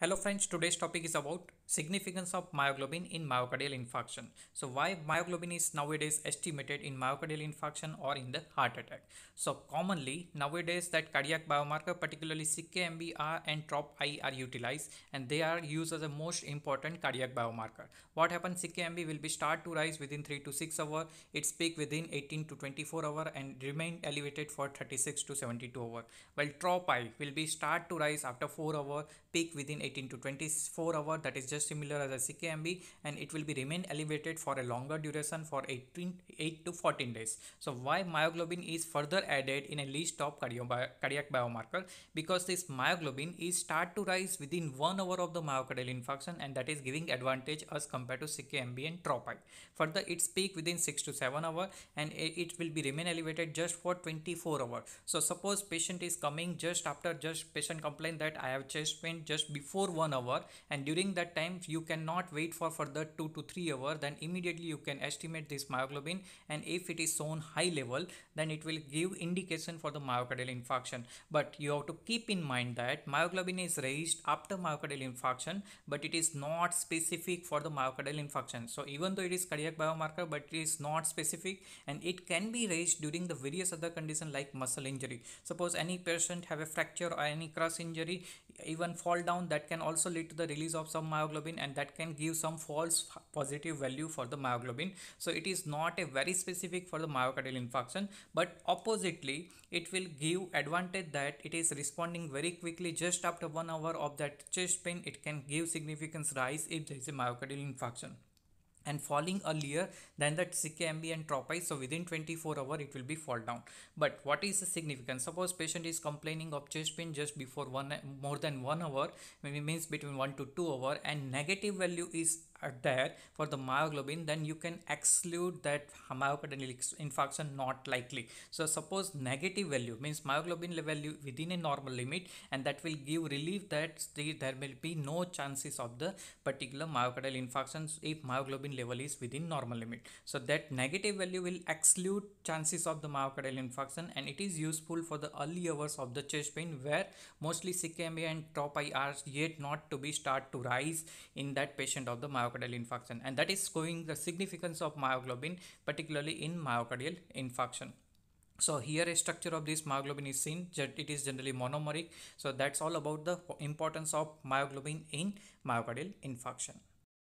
Hello friends, today's topic is about significance of myoglobin in myocardial infarction. So why myoglobin is nowadays estimated in myocardial infarction or in the heart attack. So commonly nowadays that cardiac biomarker, particularly CKMB and TROP-I are utilized, and they are used as a most important cardiac biomarker. What happens, CKMB will be start to rise within 3 to 6 hours, its peak within 18 to 24 hours and remain elevated for 36 to 72 hours. While TROP-I will be start to rise after 4 hours, peak within 18 to 24 hours, that is just similar as a CKMB, and it will be remain elevated for a longer duration for 8 to 14 days. So why myoglobin is further added in a list of cardiac biomarker? Because this myoglobin is start to rise within 1 hour of the myocardial infarction, and that is giving advantage as compared to CKMB and TROP-I. Further, its peak within 6 to 7 hours, and it will be remain elevated just for 24 hours. So suppose patient is coming just after, just patient complain that I have chest pain just before 1 hour, and during that time you cannot wait for further 2 to 3 hours, then immediately you can estimate this myoglobin, and if it is shown high level, then it will give indication for the myocardial infarction. But you have to keep in mind that myoglobin is raised after myocardial infarction, but it is not specific for the myocardial infarction. So even though it is cardiac biomarker, but it is not specific, and it can be raised during the various other conditions like muscle injury. Suppose any patient have a fracture or any cross injury, even fall down, that can also lead to the release of some myoglobin, and that can give some false positive value for the myoglobin. So it is not a very specific for the myocardial infarction, but oppositely it will give advantage that it is responding very quickly just after 1 hour of that chest pain. It can give significance rise if there is a myocardial infarction, and falling earlier than that CKMB and TROP-I, so within 24 hours it will be fall down. But what is the significance? Suppose patient is complaining of chest pain just before more than 1 hour, maybe means between 1 to 2 hours, and negative value is there for the myoglobin, then you can exclude that myocardial infarction not likely. So suppose negative value means myoglobin value within a normal limit, and that will give relief that there will be no chances of the particular myocardial infarctions if myoglobin level is within normal limit. So that negative value will exclude chances of the myocardial infarction, and it is useful for the early hours of the chest pain where mostly CKMB and TROP-I are yet not to be start to rise in that patient of the myocardial infarction, and that is showing the significance of myoglobin particularly in myocardial infarction. So here a structure of this myoglobin is seen, it is generally monomeric. So that's all about the importance of myoglobin in myocardial infarction.